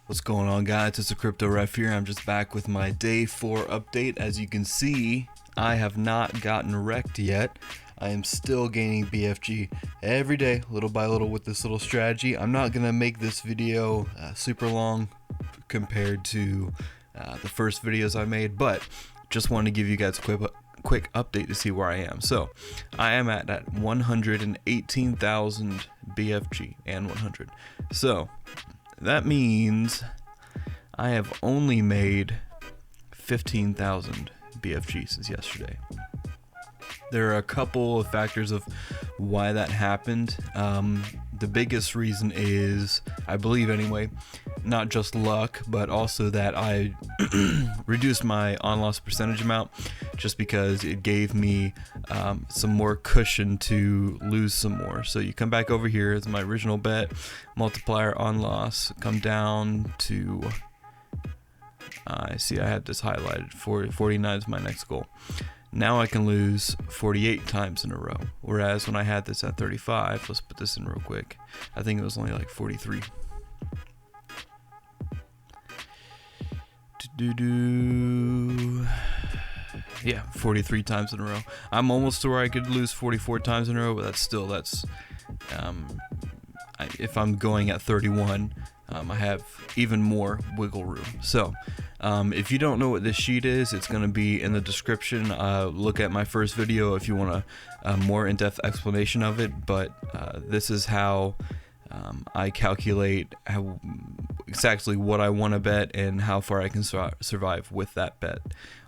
What's going on, guys? It's a Crypto Ref here. I'm just back with my day 4 update. As you can see, I have not gotten wrecked yet. I am still gaining BFG every day, little by little, with this little strategy. I'm not gonna make this video super long compared to the first videos I made, but just wanted to give you guys a quick update to see where I am. So I am at 118,000 BFG and 100. So that means I have only made 15,000 BFG since yesterday. There are a couple of factors of why that happened. The biggest reason is, I believe anyway, not just luck, but also that I reduced my on-loss percentage amount just because it gave me some more cushion to lose some more. So you come back over here as my original bet, multiplier on loss, come down to, I see I had this highlighted, 49 is my next goal. Now I can lose 48 times in a row, whereas when I had this at 35, let's put this in real quick, I think it was only like 43. Yeah, 43 times in a row. I'm almost to where I could lose 44 times in a row, but that's if I'm going at 31, I have even more wiggle room. So if you don't know what this sheet is, it's going to be in the description. Look at my first video if you want a more in-depth explanation of it, but this is how I calculate exactly what I want to bet and how far I can survive with that bet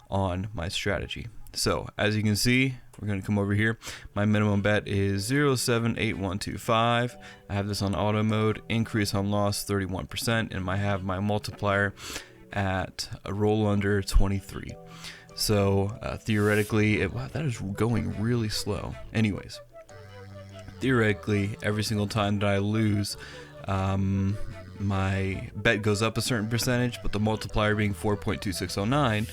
on my strategy. So as you can see, we're going to come over here. My minimum bet is 0.78125. I have this on auto mode, increase on loss 31%, and I have my multiplier at a roll under 23. So theoretically, wow, that is going really slow. Anyways, theoretically, every single time that I lose, my bet goes up a certain percentage, but the multiplier being 4.2609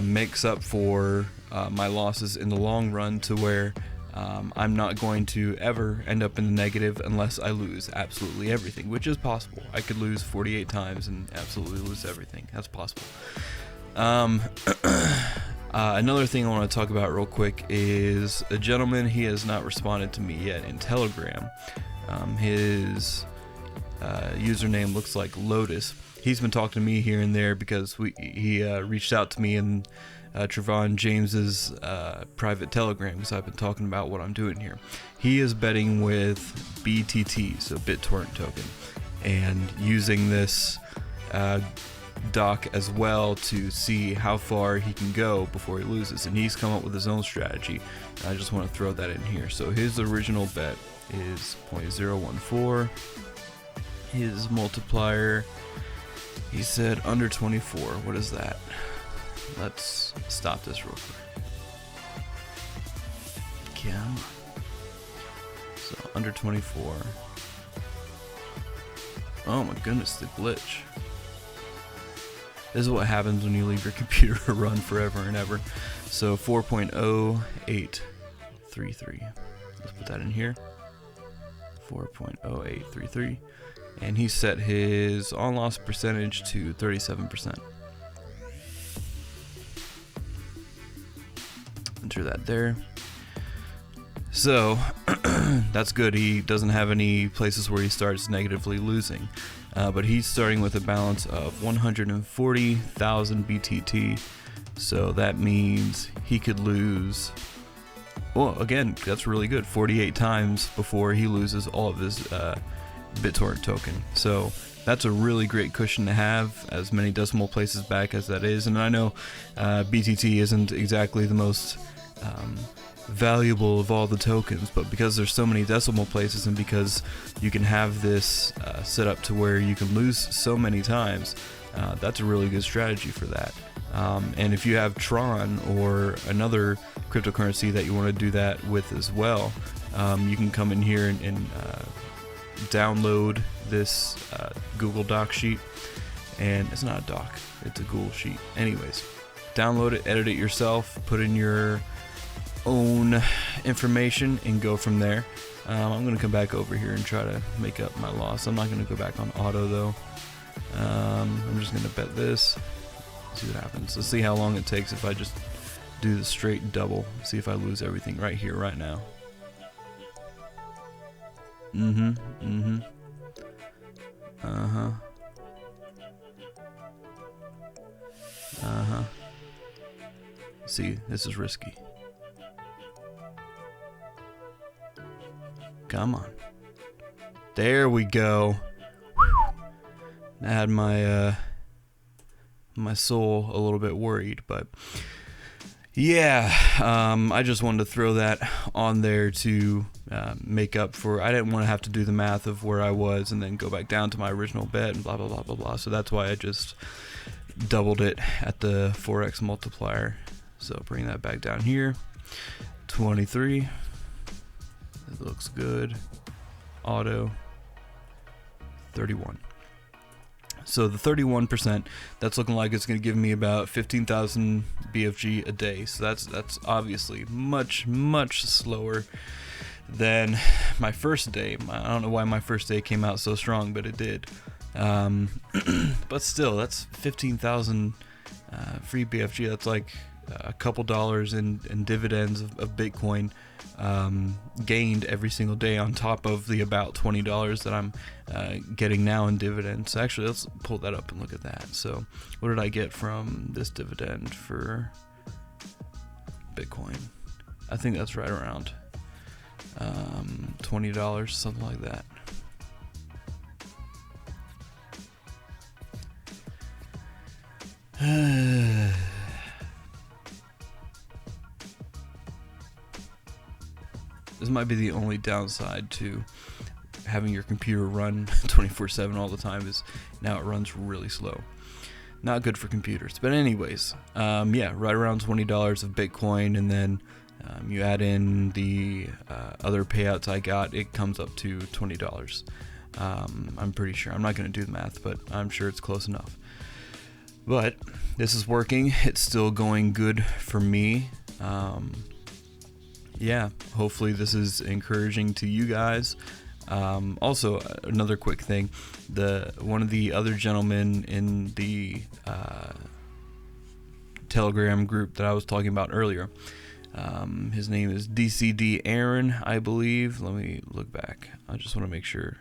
makes up for my losses in the long run, to where I'm not going to ever end up in the negative unless I lose absolutely everything, which is possible. I could lose 48 times and absolutely lose everything. That's possible. Another thing I want to talk about real quick is a gentleman. He has not responded to me yet in Telegram. His username looks like Lotus. He's been talking to me here and there because he reached out to me in Trevon James's private Telegram, because I've been talking about what I'm doing here. He is betting with BTT, so BitTorrent token, and using this doc as well to see how far he can go before he loses, and he's come up with his own strategy. I just want to throw that in here. So his original bet is 0.014. His multiplier, he said under 24. What is that? Let's stop this real quick. Come on. So under 24. Oh my goodness, the glitch. This is what happens when you leave your computer to run forever and ever. So 4.0833. Let's put that in here. 4.0833. And he set his on-loss percentage to 37%. Enter that there. So that's good. He doesn't have any places where he starts negatively losing, but he's starting with a balance of 140,000 BTT. So that means he could lose, well, again, that's really good, 48 times before he loses all of his BitTorrent token. So that's a really great cushion to have, as many decimal places back as that is. And I know BTT isn't exactly the most valuable of all the tokens, but because there's so many decimal places, and because you can have this set up to where you can lose so many times, that's a really good strategy for that. And if you have Tron or another cryptocurrency that you want to do that with as well, you can come in here and download this Google Doc sheet. And it's not a doc, it's a Google sheet. Anyways, download it, edit it yourself, put in your own information, and go from there. I'm going to come back over here and try to make up my loss. I'm not going to go back on auto though. I'm just gonna bet this. See what happens. Let's see how long it takes if I just do the straight double. See if I lose everything right here, right now. See, this is risky. Come on. There we go. I had my my soul a little bit worried, but yeah, I just wanted to throw that on there to make up for. I didn't want to have to do the math of where I was and then go back down to my original bet and blah blah blah blah blah. So that's why I just doubled it at the 4x multiplier. So bring that back down here. 23. It looks good. Auto. 31. So the 31%, that's looking like it's going to give me about 15,000 BFG a day. So that's obviously much slower than my first day. I don't know why my first day came out so strong, but it did. But still, that's 15,000 free BFG. That's like a couple dollars in dividends of Bitcoin gained every single day, on top of the about $20 that I'm getting now in dividends. Actually, let's pull that up and look at that. So what did I get from this dividend for Bitcoin? I think that's right around $20, something like that. This might be the only downside to having your computer run 24/7 all the time, is now it runs really slow. Not good for computers. But anyways, yeah, right around $20 of Bitcoin, and then you add in the other payouts I got, it comes up to $20. I'm pretty sure. I'm not going to do the math, but I'm sure it's close enough. But this is working. It's still going good for me. Yeah, hopefully this is encouraging to you guys. Also, another quick thing, one of the other gentlemen in the Telegram group that I was talking about earlier, his name is DCD Aaron, I believe. Let me look back. I just want to make sure.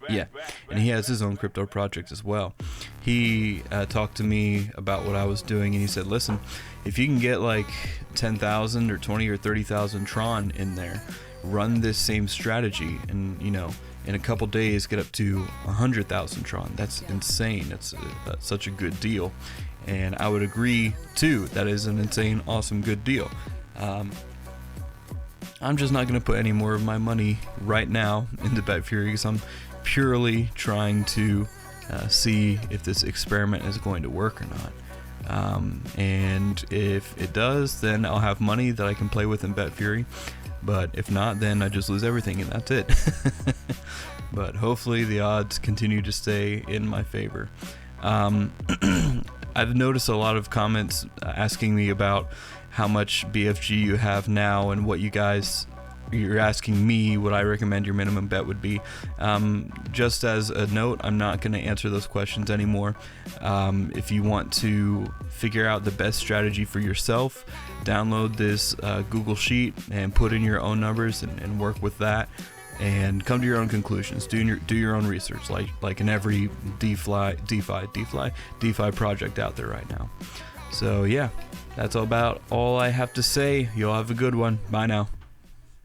Yeah, and he has his own crypto project as well. He talked to me about what I was doing, and he said, listen, if you can get like 10,000 or 20 or 30,000 Tron in there, run this same strategy, and you know, in a couple days get up to 100,000 Tron. That's insane. That's such a good deal, and I would agree too. That is an insane, awesome, good deal. I'm just not going to put any more of my money right now into BetFury, because I'm purely trying to see if this experiment is going to work or not. And if it does, then I'll have money that I can play with in BetFury. But if not, then I just lose everything, and that's it. But hopefully the odds continue to stay in my favor. I've noticed a lot of comments asking me about how much BFG you have now, and what you're asking me what I recommend your minimum bet would be. Just as a note, I'm not going to answer those questions anymore. If you want to figure out the best strategy for yourself, download this Google Sheet and put in your own numbers and work with that, and come to your own conclusions. Do your own research, like in every DeFi project out there right now. So yeah, that's about all I have to say. You'll have a good one. Bye now.